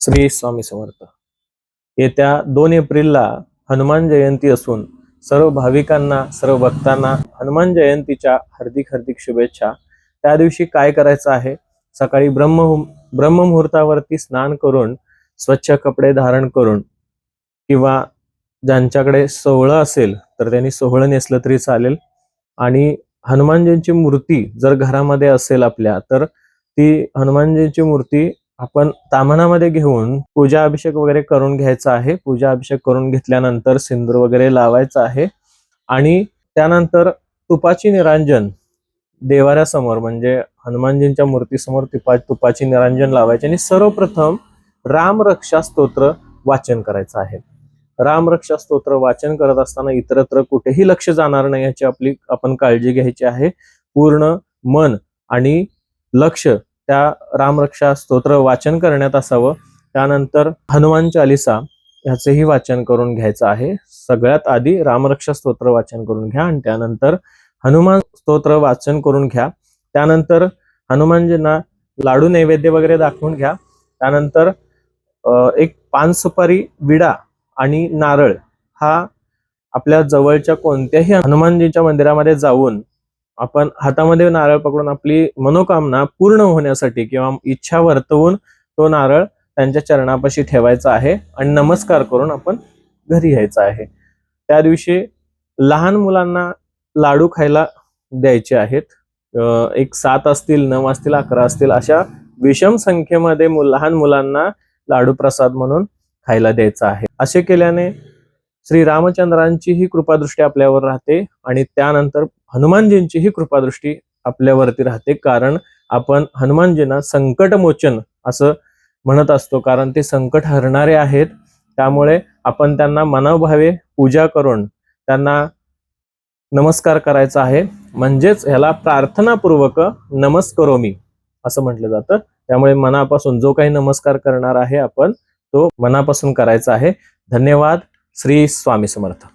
श्री स्वामी समर्थ. येत्या 2 एप्रिलला हनुमान जयंती असून सर्व भाविकांना, सर्व भक्तांना हनुमान जयंतीच्या हार्दिक हार्दिक शुभेच्छा. त्या दिवशी काय करायचं आहे? सकाळी ब्रह्ममुहूर्तावरती स्नान करून, स्वच्छ कपडे धारण करून, किंवा ज्यांच्याकडे सोहळं असेल तर त्यांनी सोहळं नेसलं तरी चालेल. आणि हनुमानजींची मूर्ती जर घरामध्ये असेल आपल्या, तर ती हनुमानजींची मूर्ती आपण ताम्हणामध्ये घेऊन पूजा अभिषेक वगैरे करून घ्यायचा आहे. पूजा अभिषेक करून घेतल्यानंतर सिंदूर वगैरे लावायचं आहे आणि त्यानंतर तुपाची निरांजन देवाऱ्यासमोर, म्हणजे हनुमानजींच्या मूर्तीसमोर तुपाची निरांजन लावायची आणि सर्वप्रथम रामरक्षा स्तोत्र वाचन करायचं आहे. रामरक्षा स्तोत्र वाचन करत असताना इतरत्र कुठेही लक्ष जाणार नाही याची आपण काळजी घ्यायची आहे. पूर्ण मन आणि लक्ष त्या रामरक्षा स्तोत्र वाचन करण्यात असावं. त्यानंतर हनुमान चालिसा ह्याचेही वाचन करून घ्यायचं आहे. सगळ्यात आधी रामरक्षा स्तोत्र वाचन करून घ्या आणि त्यानंतर हनुमान स्तोत्र वाचन करून घ्या. त्यानंतर हनुमानजींना लाडू नैवेद्य वगैरे दाखवून घ्या. त्यानंतर एक पान सुपारी, विडा आणि नारळ हा आपल्या जवळच्या कोणत्याही हनुमानजींच्या मंदिरामध्ये जाऊन आपण हातामध्ये नारळ पकडून आपली मनोकामना पूर्ण होण्यासाठी किंवा इच्छा वर्तवून तो नारळ त्यांच्या चरणापाशी ठेवायचा आहे आणि नमस्कार करून आपण घरी यायचं आहे. त्या दिवशी लहान मुलांना लाडू खायला द्यायचे आहेत. एक 7 असतील, 9 असतील, 11 असतील, अशा विषम संख्येमध्ये लहान मुलांना लाडू प्रसाद म्हणून खायला द्यायचा आहे. असे केल्याने श्री रामचंद्रांचीही कृपादृष्टी आपल्यावर राहते आणि त्यानंतर हनुमानजींचीही कृपादृष्टी आपल्यावरती राहते. कारण आपण हनुमानजींना संकटमोचन असं म्हणत असतो, कारण ते संकट हरणारे आहेत. त्यामुळे आपण त्यांना मनोभावे पूजा करून त्यांना नमस्कार करायचा आहे. म्हणजेच ह्याला प्रार्थनापूर्वक नमस्करोमी असं म्हटलं जातं. त्यामुळे मनापासून जो काही नमस्कार करणार आहे आपण तो मनापासून करायचा आहे. धन्यवाद. श्री स्वामी समर्थ.